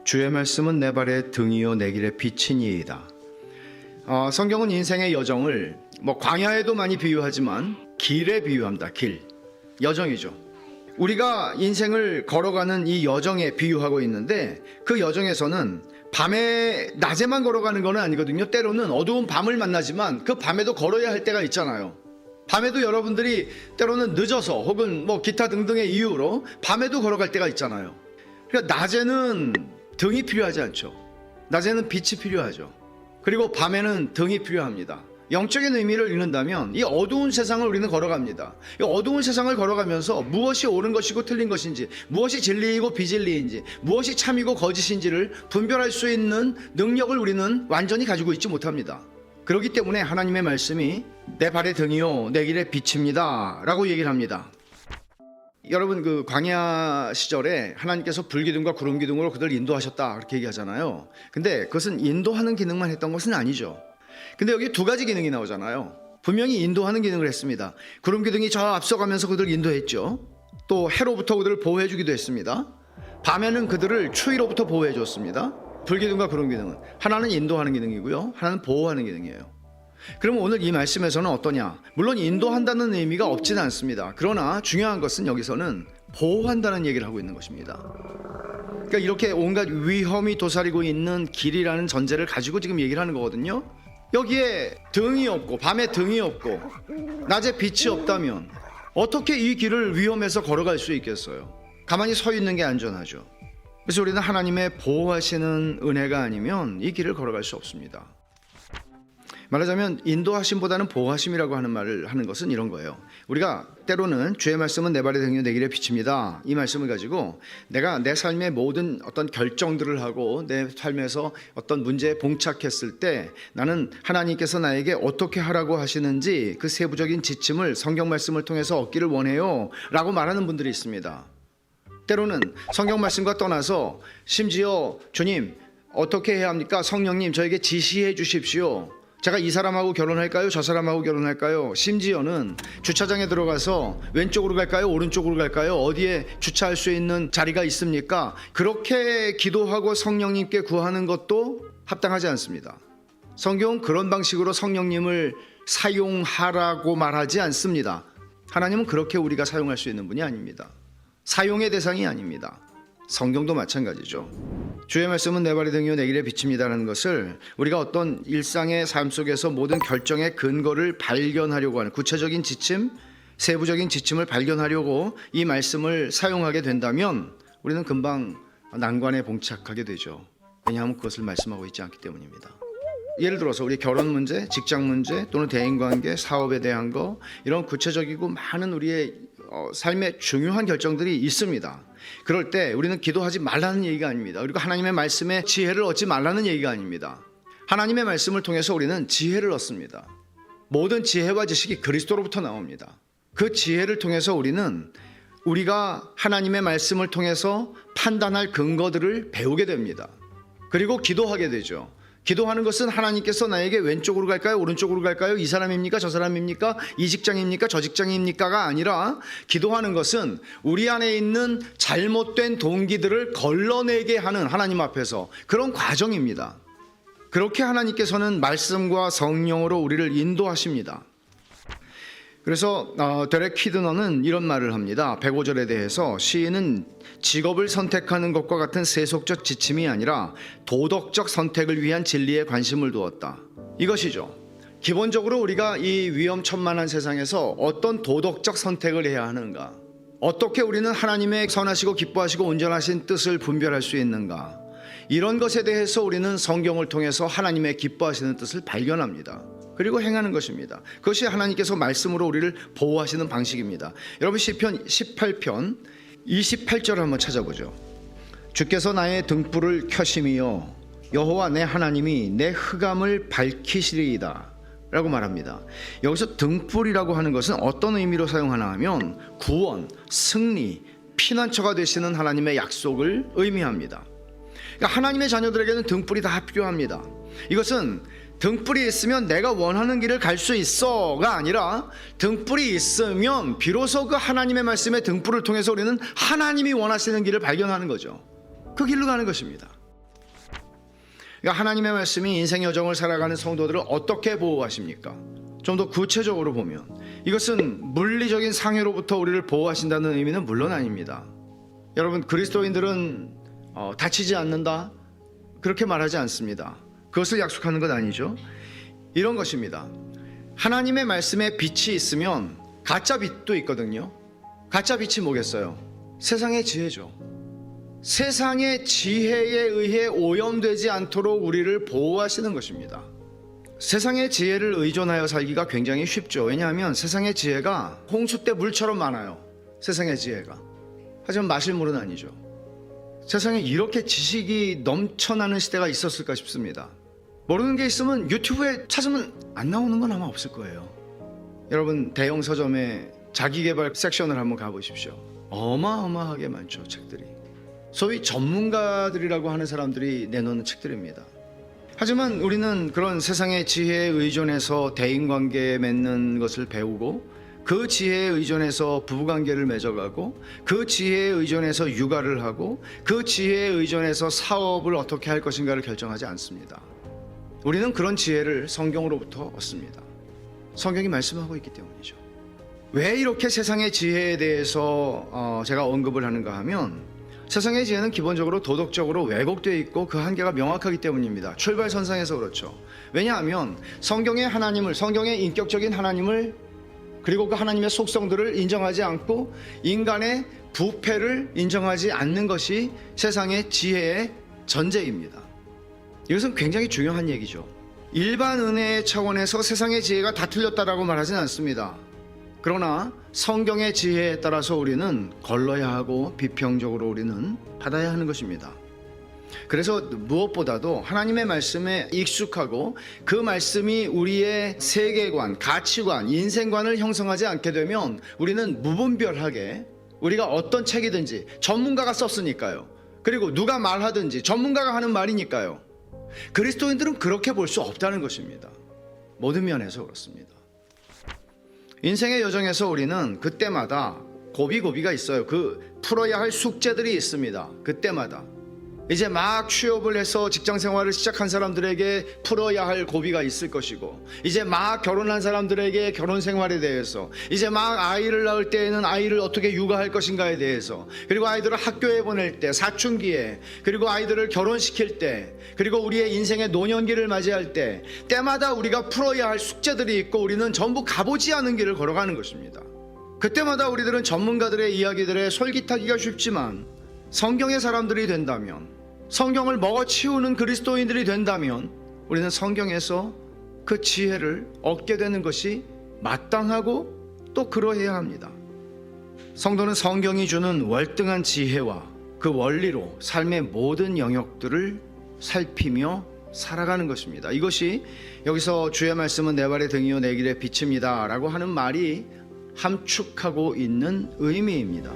주의 말씀은 내 발의 등이요 내 길의 빛이니이다. 성경은 인생의 여정을 광야에도 많이 비유하지만 길에 비유합니다. 길, 여정이죠. 우리가 인생을 걸어가는 이 여정에 비유하고 있는데, 그 여정에서는 밤에 낮에만 걸어가는 건 아니거든요. 때로는 어두운 밤을 만나지만 그 밤에도 걸어야 할 때가 있잖아요. 밤에도 여러분들이 때로는 늦어서 혹은 기타 등등의 이유로 밤에도 걸어갈 때가 있잖아요. 그러니까 낮에는 등이 필요하지 않죠. 낮에는 빛이 필요하죠. 그리고 밤에는 등이 필요합니다. 영적인 의미를 읽는다면 이 어두운 세상을 우리는 걸어갑니다. 이 어두운 세상을 걸어가면서 무엇이 옳은 것이고 틀린 것인지, 무엇이 진리이고 비진리인지, 무엇이 참이고 거짓인지를 분별할 수 있는 능력을 우리는 완전히 가지고 있지 못합니다. 그렇기 때문에 하나님의 말씀이 내 발의 등이요 내 길의 빛입니다 라고 얘기를 합니다. 여러분, 그 광야 시절에 하나님께서 불기둥과 구름기둥으로 그들 인도하셨다 그렇게 얘기하잖아요. 근데 그것은 인도하는 기능만 했던 것은 아니죠. 근데 여기 두 가지 기능이 나오잖아요. 분명히 인도하는 기능을 했습니다. 구름기둥이 저 앞서가면서 그들을 인도했죠. 또 해로부터 그들을 보호해 주기도 했습니다. 밤에는 그들을 추위로부터 보호해 줬습니다. 불기둥과 구름기둥은 하나는 인도하는 기능이고요, 하나는 보호하는 기능이에요. 그럼 오늘 이 말씀에서는 어떠냐? 물론 인도한다는 의미가 없지는 않습니다. 그러나 중요한 것은 여기서는 보호한다는 얘기를 하고 있는 것입니다. 그러니까 이렇게 온갖 위험이 도사리고 있는 길이라는 전제를 가지고 지금 얘기를 하는 거거든요. 여기에 등이 없고 밤에 등이 없고 낮에 빛이 없다면 어떻게 이 길을 위험해서 걸어갈 수 있겠어요? 가만히 서 있는 게 안전하죠. 그래서 우리는 하나님의 보호하시는 은혜가 아니면 이 길을 걸어갈 수 없습니다. 말하자면 인도하심보다는 보호하심이라고 하는 말을 하는 것은 이런 거예요. 우리가 때로는 주의 말씀은 내 발의 등이요 내 길의 빛입니다, 이 말씀을 가지고 내가 내 삶의 모든 어떤 결정들을 하고 내 삶에서 어떤 문제에 봉착했을 때 나는 하나님께서 나에게 어떻게 하라고 하시는지 그 세부적인 지침을 성경 말씀을 통해서 얻기를 원해요 라고 말하는 분들이 있습니다. 때로는 성경 말씀과 떠나서 심지어 주님 어떻게 해야 합니까? 성령님 저에게 지시해 주십시오. 제가 이 사람하고 결혼할까요? 저 사람하고 결혼할까요? 심지어는 주차장에 들어가서 왼쪽으로 갈까요? 오른쪽으로 갈까요? 어디에 주차할 수 있는 자리가 있습니까? 그렇게 기도하고 성령님께 구하는 것도 합당하지 않습니다. 성경은 그런 방식으로 성령님을 사용하라고 말하지 않습니다. 하나님은 그렇게 우리가 사용할 수 있는 분이 아닙니다. 사용의 대상이 아닙니다. 성경도 마찬가지죠. 주의 말씀은 내 발의 등이요 내 길의 빛입니다라는 것을 우리가 어떤 일상의 삶 속에서 모든 결정의 근거를 발견하려고 하는 구체적인 지침, 세부적인 지침을 발견하려고 이 말씀을 사용하게 된다면 우리는 금방 난관에 봉착하게 되죠. 왜냐하면 그것을 말씀하고 있지 않기 때문입니다. 예를 들어서 우리 결혼 문제, 직장 문제 또는 대인관계, 사업에 대한 거, 이런 구체적이고 많은 우리의 삶의 중요한 결정들이 있습니다. 그럴 때 우리는 기도하지 말라는 얘기가 아닙니다. 그리고 하나님의 말씀에 지혜를 얻지 말라는 얘기가 아닙니다. 하나님의 말씀을 통해서 우리는 지혜를 얻습니다. 모든 지혜와 지식이 그리스도로부터 나옵니다. 그 지혜를 통해서 우리는 우리가 하나님의 말씀을 통해서 판단할 근거들을 배우게 됩니다. 그리고 기도하게 되죠. 기도하는 것은 하나님께서 나에게 왼쪽으로 갈까요? 오른쪽으로 갈까요? 이 사람입니까? 저 사람입니까? 이 직장입니까? 저 직장입니까가 아니라 기도하는 것은 우리 안에 있는 잘못된 동기들을 걸러내게 하는 하나님 앞에서 그런 과정입니다. 그렇게 하나님께서는 말씀과 성령으로 우리를 인도하십니다. 그래서 데렉 키드너는 이런 말을 합니다. 105절에 대해서 시인은 직업을 선택하는 것과 같은 세속적 지침이 아니라 도덕적 선택을 위한 진리에 관심을 두었다. 이것이죠. 기본적으로 우리가 이 위험천만한 세상에서 어떤 도덕적 선택을 해야 하는가, 어떻게 우리는 하나님의 선하시고 기뻐하시고 온전하신 뜻을 분별할 수 있는가, 이런 것에 대해서 우리는 성경을 통해서 하나님의 기뻐하시는 뜻을 발견합니다. 그리고 행하는 것입니다. 그것이 하나님께서 말씀으로 우리를 보호하시는 방식입니다. 여러분, 시편 18편 28절을 한번 찾아보죠. 주께서 나의 등불을 켜심이요 여호와 내 하나님이 내 흑암을 밝히시리이다 라고 말합니다. 여기서 등불이라고 하는 것은 어떤 의미로 사용하나 하면 구원, 승리, 피난처가 되시는 하나님의 약속을 의미합니다. 그러니까 하나님의 자녀들에게는 등불이 다 필요합니다. 이것은 등불이 있으면 내가 원하는 길을 갈 수 있어가 아니라 등불이 있으면 비로소 그 하나님의 말씀의 등불을 통해서 우리는 하나님이 원하시는 길을 발견하는 거죠. 그 길로 가는 것입니다. 그러니까 하나님의 말씀이 인생 여정을 살아가는 성도들을 어떻게 보호하십니까? 좀 더 구체적으로 보면 이것은 물리적인 상해로부터 우리를 보호하신다는 의미는 물론 아닙니다. 여러분, 그리스도인들은 다치지 않는다 그렇게 말하지 않습니다. 그것을 약속하는 건 아니죠. 이런 것입니다. 하나님의 말씀에 빛이 있으면 가짜 빛도 있거든요. 가짜 빛이 뭐겠어요? 세상의 지혜죠. 세상의 지혜에 의해 오염되지 않도록 우리를 보호하시는 것입니다. 세상의 지혜를 의존하여 살기가 굉장히 쉽죠. 왜냐하면 세상의 지혜가 홍수 때 물처럼 많아요. 세상의 지혜가. 하지만 마실 물은 아니죠. 세상에 이렇게 지식이 넘쳐나는 시대가 있었을까 싶습니다. 모르는 게 있으면 유튜브에 찾으면 안 나오는 건 아마 없을 거예요. 여러분, 대형 서점에 자기계발 섹션을 한번 가보십시오. 어마어마하게 많죠, 책들이. 소위 전문가들이라고 하는 사람들이 내놓는 책들입니다. 하지만 우리는 그런 세상의 지혜에 의존해서 대인관계 맺는 것을 배우고, 그 지혜에 의존해서 부부관계를 맺어가고, 그 지혜에 의존해서 육아를 하고, 그 지혜에 의존해서 사업을 어떻게 할 것인가를 결정하지 않습니다. 우리는 그런 지혜를 성경으로부터 얻습니다. 성경이 말씀하고 있기 때문이죠. 왜 이렇게 세상의 지혜에 대해서 제가 언급을 하는가 하면, 세상의 지혜는 기본적으로 도덕적으로 왜곡되어 있고 그 한계가 명확하기 때문입니다. 출발선상에서 그렇죠. 왜냐하면 성경의 하나님을, 성경의 인격적인 하나님을, 그리고 그 하나님의 속성들을 인정하지 않고 인간의 부패를 인정하지 않는 것이 세상의 지혜의 전제입니다. 이것은 굉장히 중요한 얘기죠. 일반 은혜의 차원에서 세상의 지혜가 다 틀렸다라고 말하지는 않습니다. 그러나 성경의 지혜에 따라서 우리는 걸러야 하고 비평적으로 우리는 받아야 하는 것입니다. 그래서 무엇보다도 하나님의 말씀에 익숙하고 그 말씀이 우리의 세계관, 가치관, 인생관을 형성하지 않게 되면 우리는 무분별하게, 우리가 어떤 책이든지 전문가가 썼으니까요. 그리고 누가 말하든지 전문가가 하는 말이니까요. 그리스도인들은 그렇게 볼 수 없다는 것입니다. 모든 면에서 그렇습니다. 인생의 여정에서 우리는 그때마다 고비가 있어요. 그 풀어야 할 숙제들이 있습니다. 그때마다 이제 막 취업을 해서 직장 생활을 시작한 사람들에게 풀어야 할 고비가 있을 것이고, 이제 막 결혼한 사람들에게 결혼 생활에 대해서, 이제 막 아이를 낳을 때에는 아이를 어떻게 육아할 것인가에 대해서, 그리고 아이들을 학교에 보낼 때, 사춘기에, 그리고 아이들을 결혼시킬 때, 그리고 우리의 인생의 노년기를 맞이할 때, 때마다 우리가 풀어야 할 숙제들이 있고 우리는 전부 가보지 않은 길을 걸어가는 것입니다. 그때마다 우리들은 전문가들의 이야기들에 솔깃하기가 쉽지만, 성경의 사람들이 된다면, 성경을 먹어치우는 그리스도인들이 된다면 우리는 성경에서 그 지혜를 얻게 되는 것이 마땅하고 또 그러해야 합니다. 성도는 성경이 주는 월등한 지혜와 그 원리로 삶의 모든 영역들을 살피며 살아가는 것입니다. 이것이 여기서 주의 말씀은 내 발의 등이요 내 길의 빛입니다 라고 하는 말이 함축하고 있는 의미입니다.